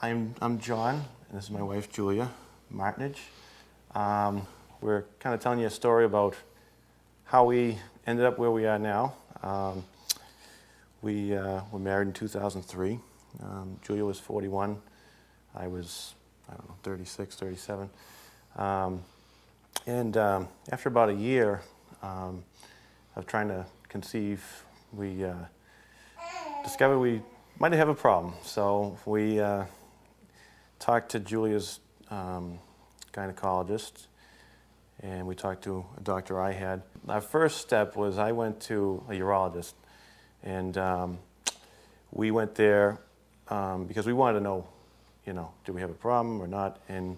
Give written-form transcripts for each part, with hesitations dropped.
I'm John, and this is my wife Julia Martinage. We're kind of telling you a story about how we ended up where we are now. We were married in 2003. Julia was 41. I was, 36, 37. And after about a year of trying to conceive, we discovered we might have a problem. So we talked to Julia's gynecologist, and we talked to a doctor I had. Our first step was I went to a urologist, and we went there because we wanted to know, do we have a problem or not? And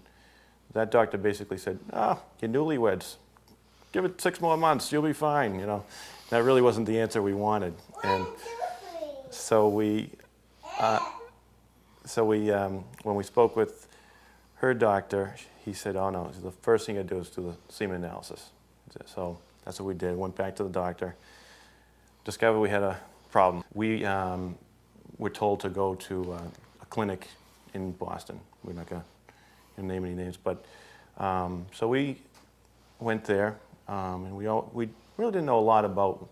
that doctor basically said, you're newlyweds. Give it 6 more months, you'll be fine, That really wasn't the answer we wanted. And so when we spoke with her doctor, he said, oh no, the first thing I do is do the semen analysis. So that's what we did. Went back to the doctor, discovered we had a problem. We were told to go to a clinic in Boston. We're not going to name any names, but so we went there, and we really didn't know a lot about,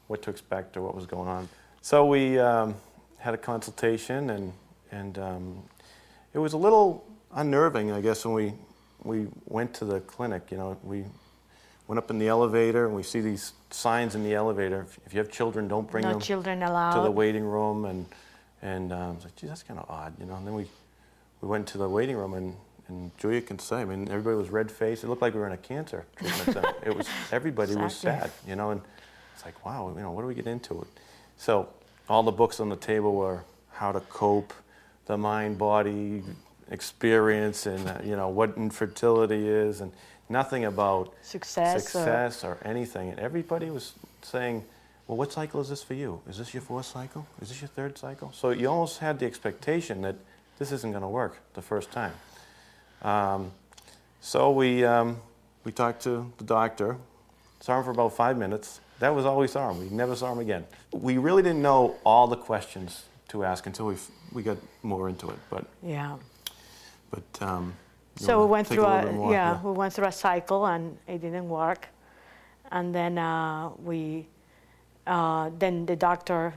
what to expect or what was going on. So we had a consultation, and it was a little unnerving, I guess, when we went to the clinic. We went up in the elevator, and we see these signs in the elevator. If you have children, don't bring them children allowed to the waiting room. And I was like, geez, that's kind of odd, And then we went to the waiting room, and Julia can say, everybody was red-faced. It looked like we were in a cancer treatment center. Everybody was sad, and it's like, wow, what do we get into? So all the books on the table were how to cope, the mind-body experience, and what infertility is, and nothing about success or anything. And everybody was saying, well, what cycle is this for you? Is this your 4th cycle? Is this your 3rd cycle? So you almost had the expectation that this isn't going to work the first time. So we talked to the doctor, saw him for about 5 minutes. That was all we saw him. We never saw him again. We really didn't know all the questions to ask until we got more into it. But yeah. But so we went through we went through a cycle, and it didn't work. And then then the doctor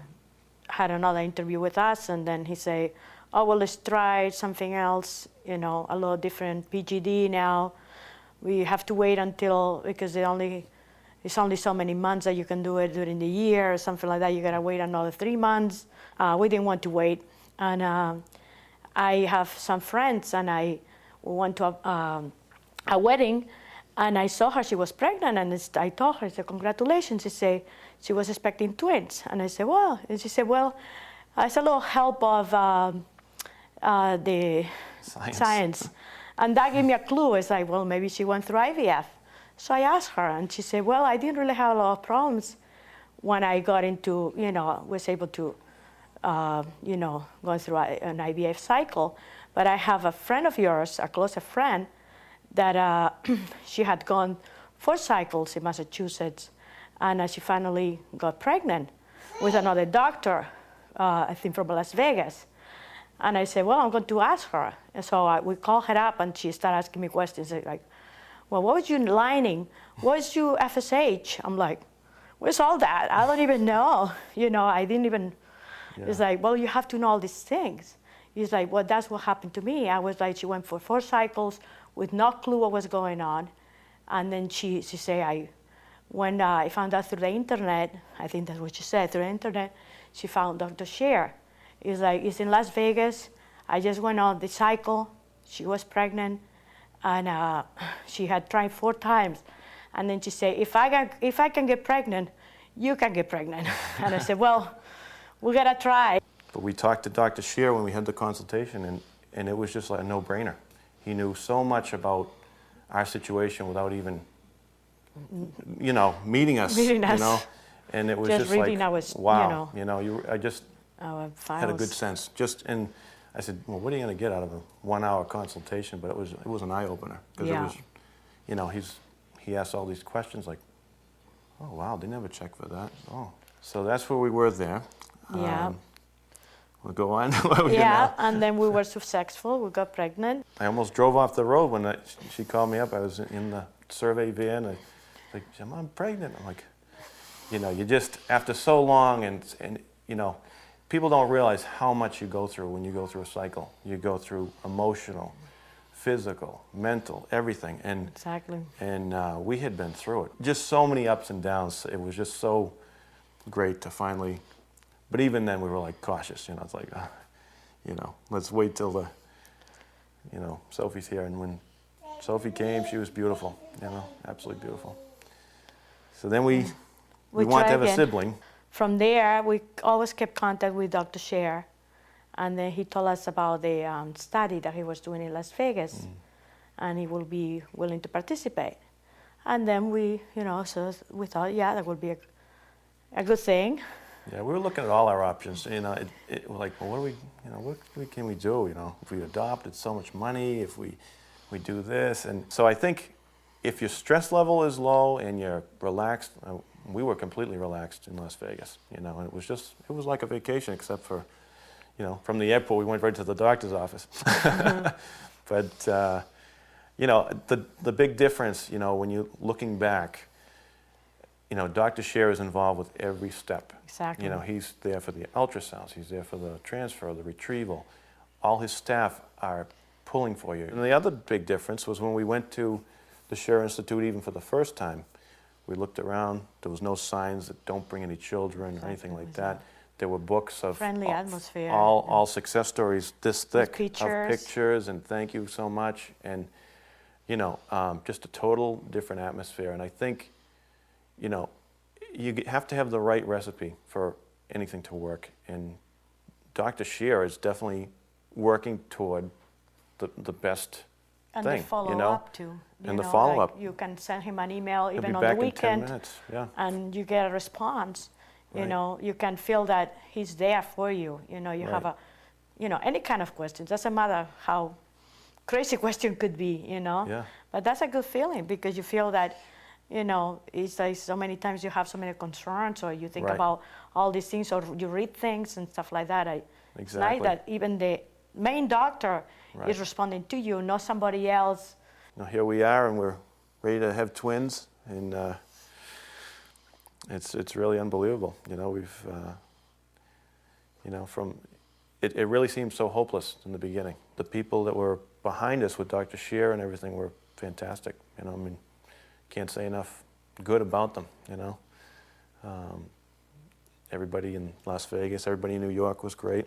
had another interview with us, and then he said, oh, well, let's try something else, a little different PGD now. We have to wait because it's only so many months that you can do it during the year or something like that. You gotta wait another 3 months. We didn't want to wait. And I have some friends, and we went to a wedding, and I saw her, she was pregnant, and I told her, I said, congratulations. She said she was expecting twins. And I said, well, and she said, well, it's a little help of the science. And that gave me a clue. It's like, well, maybe she went through IVF. So I asked her, and she said, well, I didn't really have a lot of problems when I got into, was able to, go through an IVF cycle. But I have a friend of yours, a closer friend, that she had gone 4 cycles in Massachusetts, and she finally got pregnant with another doctor, I think from Las Vegas. And I said, well, I'm going to ask her. And so we called her up, and she started asking me questions like, well, what was your lining? What's your FSH? I'm like, where's all that? I don't even know. I didn't even, It's like, well, you have to know all these things. He's like, well, that's what happened to me. I was like, she went for 4 cycles with no clue what was going on. And then she said, when I found out through the internet, I think that's what she said, through the internet, she found Dr. Scheer. He's like, it's in Las Vegas. I just went on the cycle. She was pregnant, and she had tried 4 times. And then she said, if I can get pregnant, you can get pregnant. And I said, well, we gotta try. But we talked to Dr. Scheer when we had the consultation, and it was just like a no-brainer. He knew so much about our situation without even, meeting us. And it was just reading like, wow, I just had a good sense. And I said, well, what are you going to get out of a 1-hour consultation? But it was an eye-opener, because it was, he asked all these questions like, oh wow, they never checked for that. Oh, so that's where we were there. Yeah. we'll go on. What we Yeah, can, and then we were successful. We got pregnant. I almost drove off the road when she called me up. I was in the survey van. I like, I'm pregnant. I'm like, you know, you just, after so long, and you know, people don't realize how much you go through when you go through a cycle. You go through emotional, physical, mental, everything. And Exactly. And we had been through it. Just so many ups and downs. It was just so great to finally, but even then we were like cautious, you know, it's like, you know, let's wait till the, you know, Sophie's here. And when Sophie came, she was beautiful, you know, absolutely beautiful. So then we wanted to have a sibling. From there, we always kept contact with Dr. Scher, and then he told us about the study that he was doing in Las Vegas, and he will be willing to participate. And then we, you know, so we thought, yeah, that would be a good thing. Yeah, we were looking at all our options. You know, we're like, well, what do we, you know, what can we do? You know, if we adopt, it's so much money. If we do this, and so I think if your stress level is low and you're relaxed, we were completely relaxed in Las Vegas. You know, and it was like a vacation, except for, you know, from the airport we went right to the doctor's office. But you know, the big difference, you know, when you're looking back, you know, Dr. Scher is involved with every step. Exactly. You know, he's there for the ultrasounds, he's there for the transfer, the retrieval. All his staff are pulling for you. And the other big difference was when we went to the Scher Institute, even for the first time, we looked around, there was no signs that don't bring any children or anything like that. There were books of Friendly atmosphere. all success stories this thick pictures. of pictures and thank you so much. And, you know, just a total different atmosphere. And I think, you know, you have to have the right recipe for anything to work. And Dr. Scher is definitely working toward the best And thing, the follow you know? up too. And the follow-up. Like you can send him an email He'll even be on back the in 10 weekend, minutes, yeah. and you get a response. You Right. know, you can feel that he's there for you. You know, you have Right. you know, any kind of question. Doesn't matter how crazy question could be. You know. Yeah. But that's a good feeling because you feel that, you know, it's like so many times you have so many concerns, or you think Right. about all these things, or you read things and stuff like that. It's nice Exactly. that even the main doctor Right. is responding to you, not somebody else. Now here we are, and we're ready to have twins, and it's really unbelievable. You know, we've you know, it really seemed so hopeless in the beginning. The people that were behind us with Dr. Scher and everything were fantastic. You know, I mean, can't say enough good about them. You know, everybody in Las Vegas, everybody in New York was great.